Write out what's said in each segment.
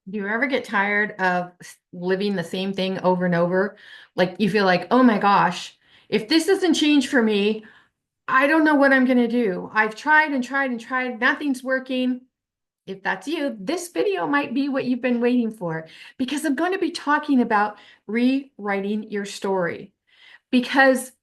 Do you ever get tired of living the same thing over and over? Like you feel like, oh my gosh, if this doesn't change for me, I don't know what I'm going to do. I've tried and tried and tried. Nothing's working. If that's you, this video might be what you've been waiting for because I'm going to be talking about rewriting your story. Because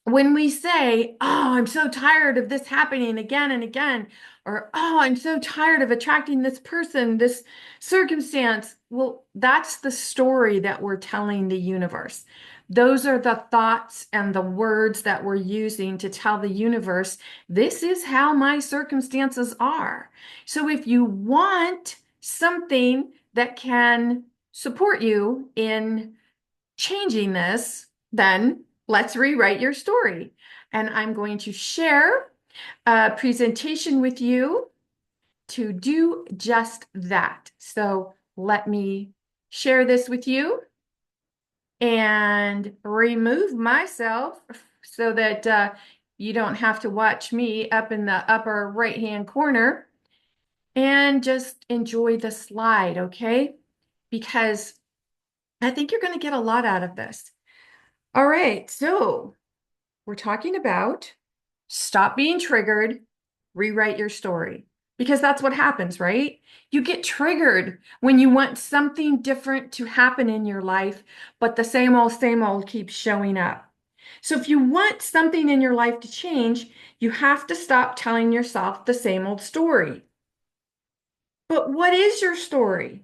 when we say, oh, I'm so tired of this happening again and again, or oh, I'm so tired of attracting this person, this circumstance, well, that's the story that we're telling the universe. Those are the thoughts and the words that we're using to tell the universe, this is how my circumstances are. So if you want something that can support you in changing this, then let's rewrite your story. And I'm going to share a presentation with you to do just that. So let me share this with you and remove myself so that you don't have to watch me up in the upper right-hand corner and just enjoy the slide, okay? Because I think you're going to get a lot out of this. All right, so we're talking about stop being triggered, rewrite your story. Because that's what happens, right? You get triggered when you want something different to happen in your life, but the same old keeps showing up. So if you want something in your life to change, you have to stop telling yourself the same old story. But what is your story?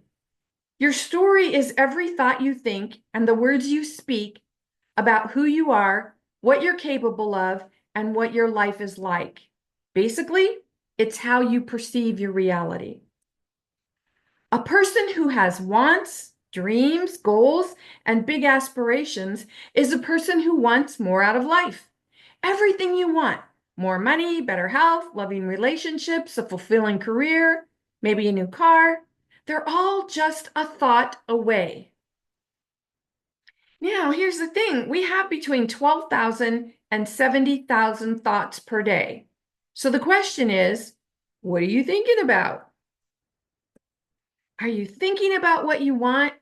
Your story is every thought you think and the words you speak about who you are, what you're capable of, and what your life is like. Basically, it's how you perceive your reality. A person who has wants, dreams, goals, and big aspirations is a person who wants more out of life. Everything you want, more money, better health, loving relationships, a fulfilling career, maybe a new car, they're all just a thought away. Now, here's the thing. We have between 12,000 and 70,000 thoughts per day. So the question is, what are you thinking about? Are you thinking about what you want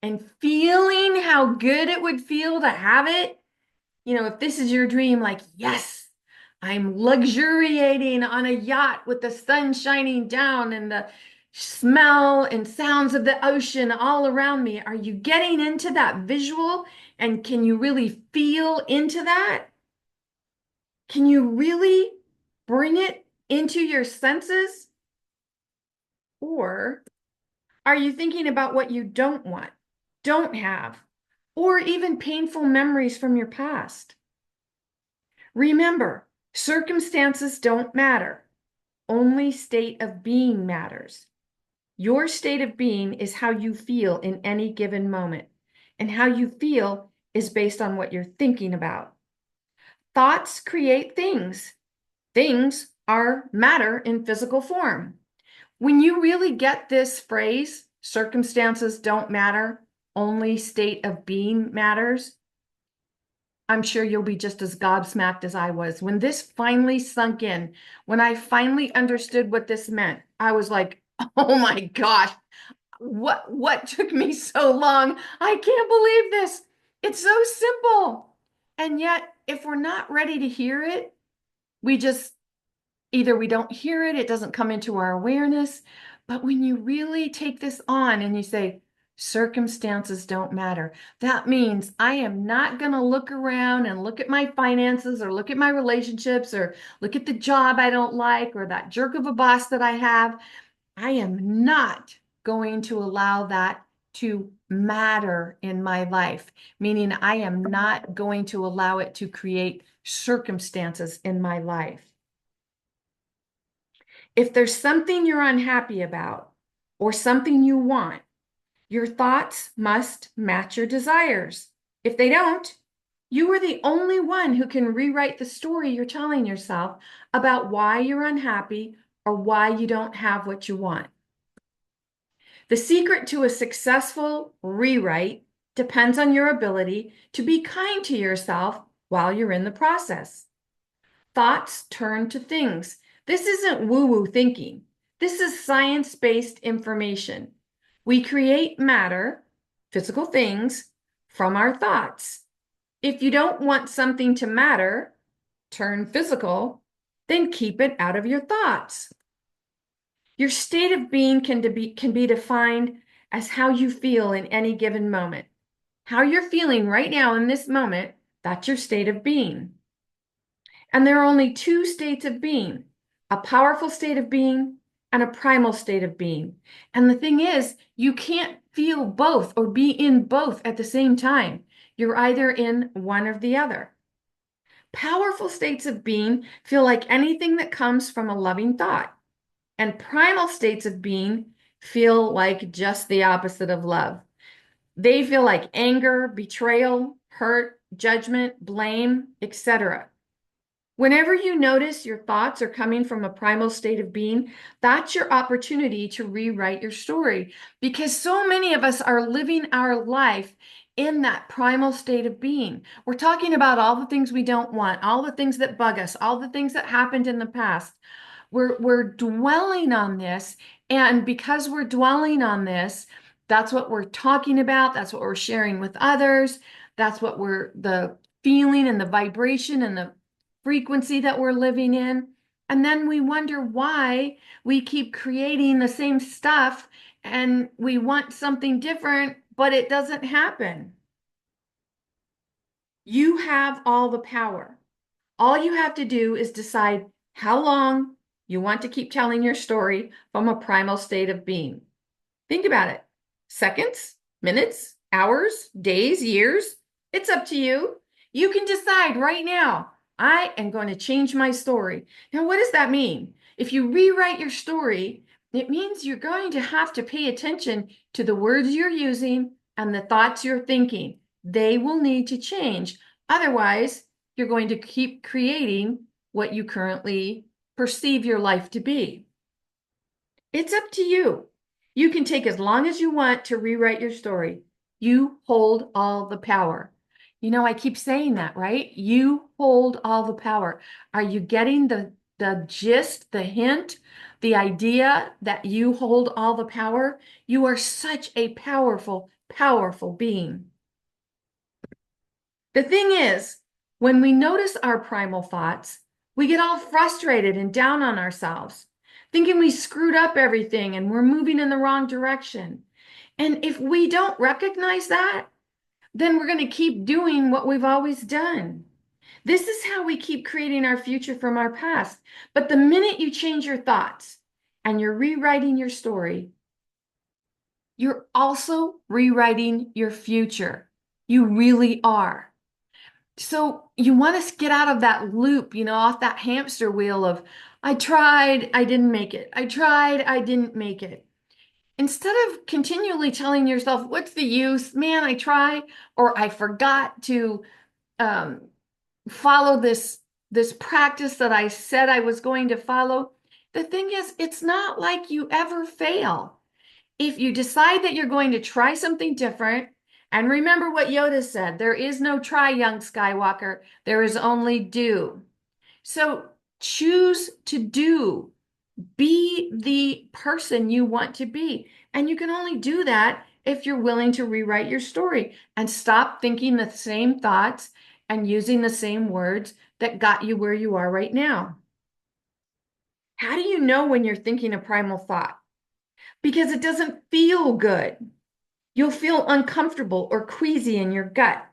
and feeling how good it would feel to have it? You know, if this is your dream, like, yes, I'm luxuriating on a yacht with the sun shining down and the smell and sounds of the ocean all around me. Are you getting into that visual? And can you really feel into that? Can you really bring it into your senses? Or are you thinking about what you don't want, don't have, or even painful memories from your past? Remember, circumstances don't matter. Only state of being matters. Your state of being is how you feel in any given moment, and how you feel is based on what you're thinking about. Thoughts create things. Things are matter in physical form. When you really get this phrase, circumstances don't matter, only state of being matters, I'm sure you'll be just as gobsmacked as I was. When this finally sunk in, when I finally understood what this meant, I was like, oh my gosh, what took me so long? I can't believe this. It's so simple. And yet, if we're not ready to hear it, we just either we don't hear it, it doesn't come into our awareness. But when you really take this on and you say, circumstances don't matter, that means I am not going to look around and look at my finances or look at my relationships or look at the job I don't like or that jerk of a boss that I have. I am not going to allow that to matter in my life, meaning I am not going to allow it to create circumstances in my life. If there's something you're unhappy about or something you want, your thoughts must match your desires. If they don't, you are the only one who can rewrite the story you're telling yourself about why you're unhappy or why you don't have what you want. The secret to a successful rewrite depends on your ability to be kind to yourself while you're in the process. Thoughts turn to things. This isn't woo-woo thinking. This is science-based information. We create matter, physical things, from our thoughts. If you don't want something to matter, turn physical, then keep it out of your thoughts. Your state of being can be defined as how you feel in any given moment. How you're feeling right now in this moment, that's your state of being. And there are only two states of being, a powerful state of being and a primal state of being. And the thing is, you can't feel both or be in both at the same time. You're either in one or the other. Powerful states of being feel like anything that comes from a loving thought. And primal states of being feel like just the opposite of love. They feel like anger, betrayal, hurt, judgment, blame, etc. Whenever you notice your thoughts are coming from a primal state of being, that's your opportunity to rewrite your story, because so many of us are living our life in that primal state of being. We're talking about all the things we don't want, all the things that bug us, all the things that happened in the past. We're dwelling on this, and because we're dwelling on this, that's what we're talking about, that's what we're sharing with others, that's what we're the feeling and the vibration and the frequency that we're living in. And then we wonder why we keep creating the same stuff and we want something different, but it doesn't happen. You have all the power. All you have to do is decide how long you want to keep telling your story from a primal state of being. Think about it. Seconds, minutes, hours, days, years. It's up to you. You can decide right now, I am going to change my story. Now, what does that mean? If you rewrite your story, it means you're going to have to pay attention to the words you're using and the thoughts you're thinking. They will need to change. Otherwise, you're going to keep creating what you currently perceive your life to be. It's up to you. You can take as long as you want to rewrite your story. You hold all the power. You know, I keep saying that, right? You hold all the power. Are you getting the gist, the hint, the idea that you hold all the power? You are such a powerful, powerful being. The thing is, when we notice our primal thoughts, we get all frustrated and down on ourselves, thinking we screwed up everything and we're moving in the wrong direction. And if we don't recognize that, then we're going to keep doing what we've always done. This is how we keep creating our future from our past. But the minute you change your thoughts and you're rewriting your story, you're also rewriting your future. You really are. So you want to get out of that loop, you know, off that hamster wheel of, I tried, I didn't make it. I tried, I didn't make it. Instead of continually telling yourself, what's the use? Man, I tried, or I forgot to follow this practice that I said I was going to follow. The thing is, it's not like you ever fail. If you decide that you're going to try something different, and remember what Yoda said, there is no try, young Skywalker, there is only do. So choose to do. Be the person you want to be. And you can only do that if you're willing to rewrite your story and stop thinking the same thoughts and using the same words that got you where you are right now. How do you know when you're thinking a primal thought? Because it doesn't feel good. You'll feel uncomfortable or queasy in your gut.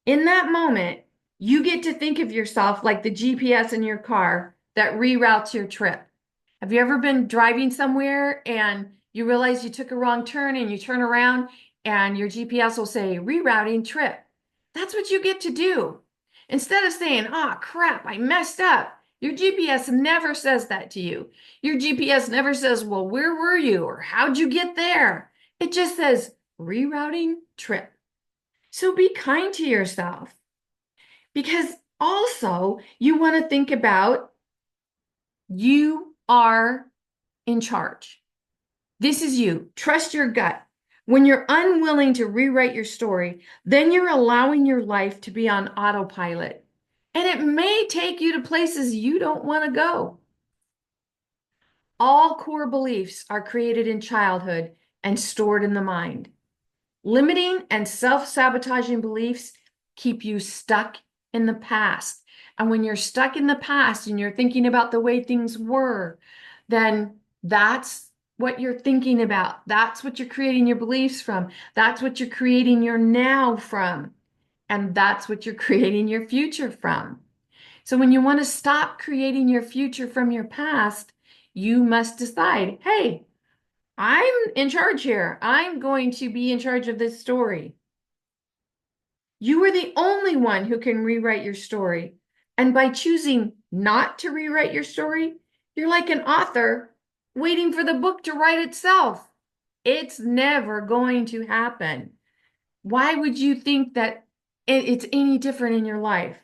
In that moment, you get to think of yourself like the GPS in your car that reroutes your trip. Have you ever been driving somewhere and you realize you took a wrong turn and you turn around and your GPS will say rerouting trip? That's what you get to do. Instead of saying, oh crap, I messed up. Your GPS never says that to you. Your GPS never says, well, where were you? Or how'd you get there? It just says rerouting trip. So be kind to yourself, because also you want to think about you are in charge. This is you. Trust your gut. When you're unwilling to rewrite your story, then you're allowing your life to be on autopilot. And it may take you to places you don't want to go. All core beliefs are created in childhood and stored in the mind. Limiting and self-sabotaging beliefs keep you stuck in the past. And when you're stuck in the past and you're thinking about the way things were, then that's what you're thinking about. That's what you're creating your beliefs from. That's what you're creating your now from. And that's what you're creating your future from. So when you want to stop creating your future from your past, you must decide, hey, I'm in charge here. I'm going to be in charge of this story. You are the only one who can rewrite your story. And by choosing not to rewrite your story, you're like an author waiting for the book to write itself. It's never going to happen. Why would you think that it's any different in your life?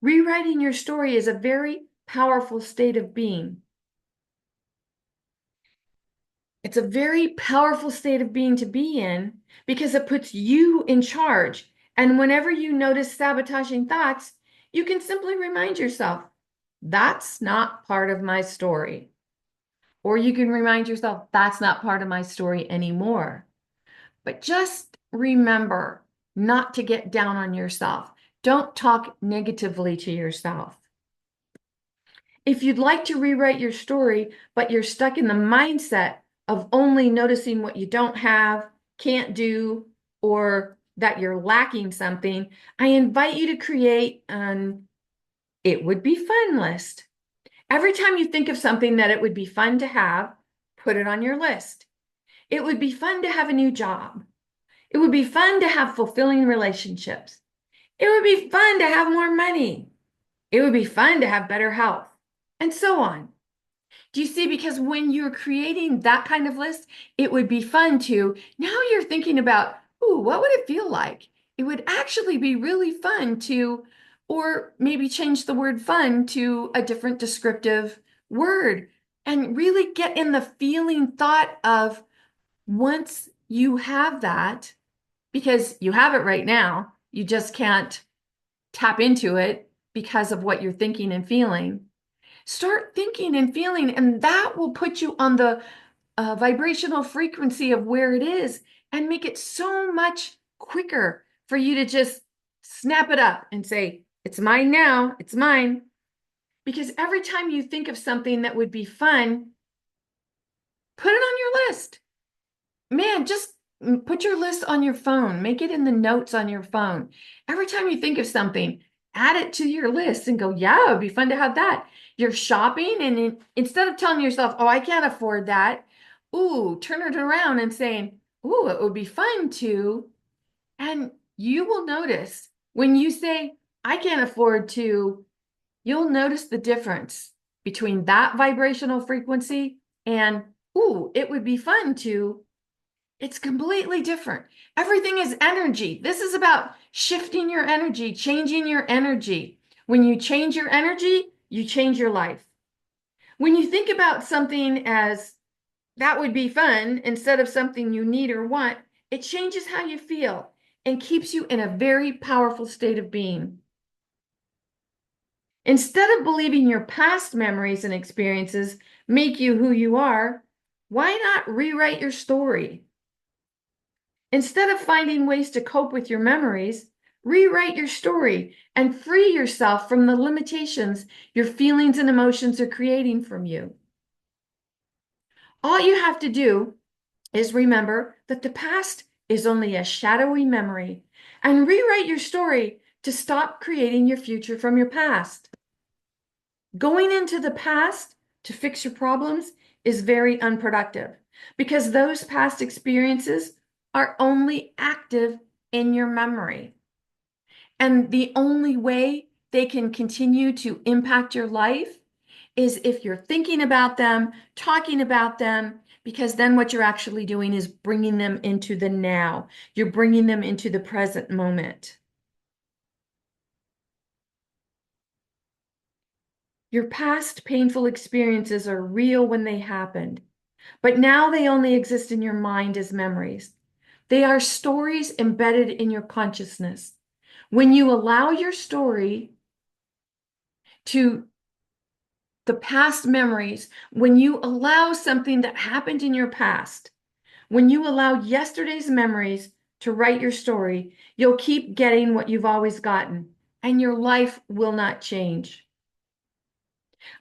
Rewriting your story is a very powerful state of being. It's a very powerful state of being to be in because it puts you in charge. And whenever you notice sabotaging thoughts, you can simply remind yourself, that's not part of my story. Or you can remind yourself, that's not part of my story anymore. But just remember not to get down on yourself. Don't talk negatively to yourself. If you'd like to rewrite your story, but you're stuck in the mindset of only noticing what you don't have, can't do, or that you're lacking something, I invite you to create an "it would be fun" list. Every time you think of something that it would be fun to have, put it on your list. It would be fun to have a new job. It would be fun to have fulfilling relationships. It would be fun to have more money. It would be fun to have better health, and so on. Do you see? Because when you're creating that kind of list, it would be fun to, now you're thinking about, ooh, what would it feel like? It would actually be really fun to, or maybe change the word fun to a different descriptive word and really get in the feeling thought of once you have that, because you have it right now, you just can't tap into it because of what you're thinking and feeling. Start thinking and feeling, and that will put you on the vibrational frequency of where it is and make it so much quicker for you to just snap it up and say, it's mine now, it's mine. Because every time you think of something that would be fun, put it on your list. Man, just put your list on your phone. Make it in the notes on your phone. Every time you think of something, add it to your list and go, yeah, it would be fun to have that. You're shopping, and instead of telling yourself, oh, I can't afford that, ooh, turn it around and saying, ooh, it would be fun to. And you will notice when you say, I can't afford to, you'll notice the difference between that vibrational frequency and, ooh, it would be fun to. It's completely different. Everything is energy. This is about shifting your energy, changing your energy. When you change your energy, you change your life. When you think about something as that would be fun instead of something you need or want, it changes how you feel and keeps you in a very powerful state of being. Instead of believing your past memories and experiences make you who you are, why not rewrite your story? Instead of finding ways to cope with your memories, rewrite your story and free yourself from the limitations your feelings and emotions are creating from you. All you have to do is remember that the past is only a shadowy memory and rewrite your story to stop creating your future from your past. Going into the past to fix your problems is very unproductive because those past experiences are only active in your memory. And the only way they can continue to impact your life is if you're thinking about them, talking about them, because then what you're actually doing is bringing them into the now. You're bringing them into the present moment. Your past painful experiences are real when they happened, but now they only exist in your mind as memories. They are stories embedded in your consciousness. When you allow your story to the past memories, when you allow something that happened in your past, when you allow yesterday's memories to write your story, you'll keep getting what you've always gotten, and your life will not change.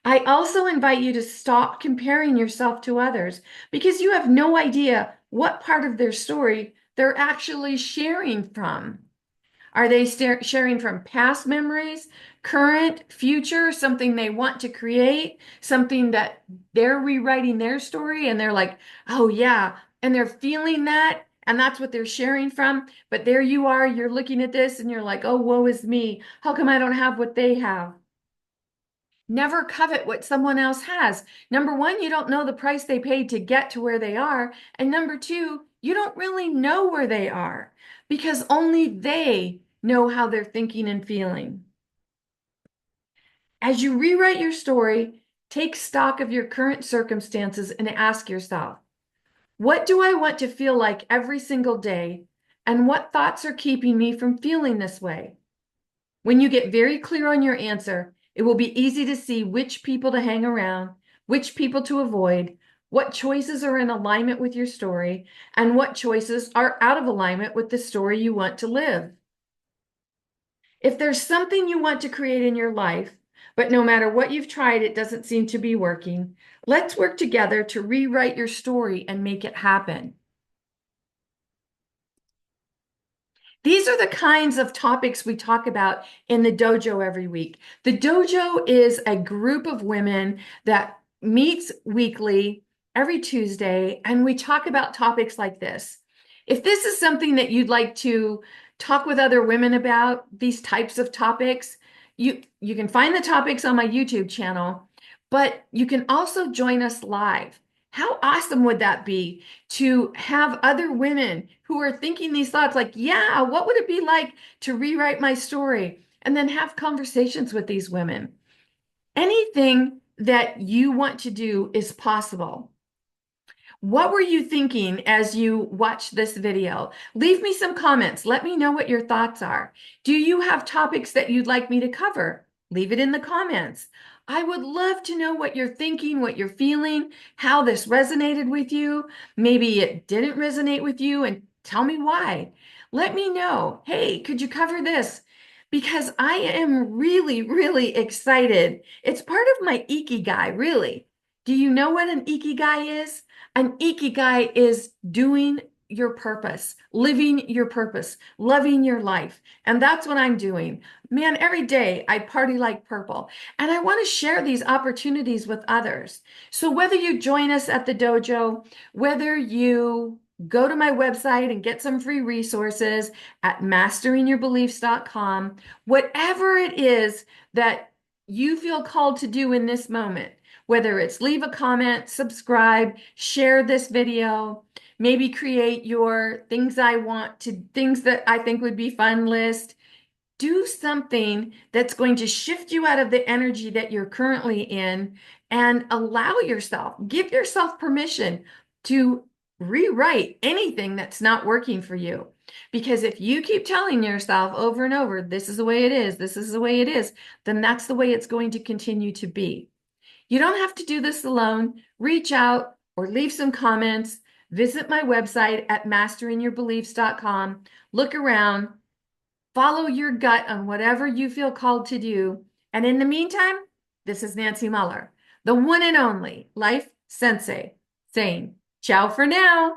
I also invite you to stop comparing yourself to others because you have no idea what part of their story they're actually sharing from. Are they sharing from past memories, current, future, something they want to create, something that they're rewriting their story and they're like, oh yeah, and they're feeling that and that's what they're sharing from. But there you are, you're looking at this and you're like, oh, woe is me. How come I don't have what they have? Never covet what someone else has. Number one, you don't know the price they paid to get to where they are. And number two, you don't really know where they are because only they know how they're thinking and feeling. As you rewrite your story, take stock of your current circumstances and ask yourself, what do I want to feel like every single day? And what thoughts are keeping me from feeling this way? When you get very clear on your answer, it will be easy to see which people to hang around, which people to avoid, what choices are in alignment with your story, and what choices are out of alignment with the story you want to live. If there's something you want to create in your life, but no matter what you've tried, it doesn't seem to be working, let's work together to rewrite your story and make it happen. These are the kinds of topics we talk about in the dojo every week. The dojo is a group of women that meets weekly every Tuesday, and we talk about topics like this. If this is something that you'd like to talk with other women about, these types of topics, you can find the topics on my YouTube channel, but you can also join us live. How awesome would that be to have other women who are thinking these thoughts like, yeah, what would it be like to rewrite my story? And then have conversations with these women. Anything that you want to do is possible. What were you thinking as you watched this video? Leave me some comments. Let me know what your thoughts are. Do you have topics that you'd like me to cover? Leave it in the comments. I would love to know what you're thinking, what you're feeling, how this resonated with you. Maybe it didn't resonate with you, and tell me why. Let me know. Hey, could you cover this? Because I am really, really excited. It's part of my ikigai, really. Do you know what an ikigai is? An ikigai is doing your purpose, living your purpose, loving your life. And that's what I'm doing. Man, every day I party like purple. And I want to share these opportunities with others. So whether you join us at the dojo, whether you go to my website and get some free resources at masteringyourbeliefs.com, whatever it is that you feel called to do in this moment, whether it's leave a comment, subscribe, share this video, maybe create your things that I think would be fun list. Do something that's going to shift you out of the energy that you're currently in and allow yourself, give yourself permission to rewrite anything that's not working for you. Because if you keep telling yourself over and over, this is the way it is, this is the way it is, then that's the way it's going to continue to be. You don't have to do this alone. Reach out or leave some comments. Visit my website at masteringyourbeliefs.com. Look around. Follow your gut on whatever you feel called to do. And in the meantime, this is Nancy Muller, the one and only Life Sensei, saying ciao for now.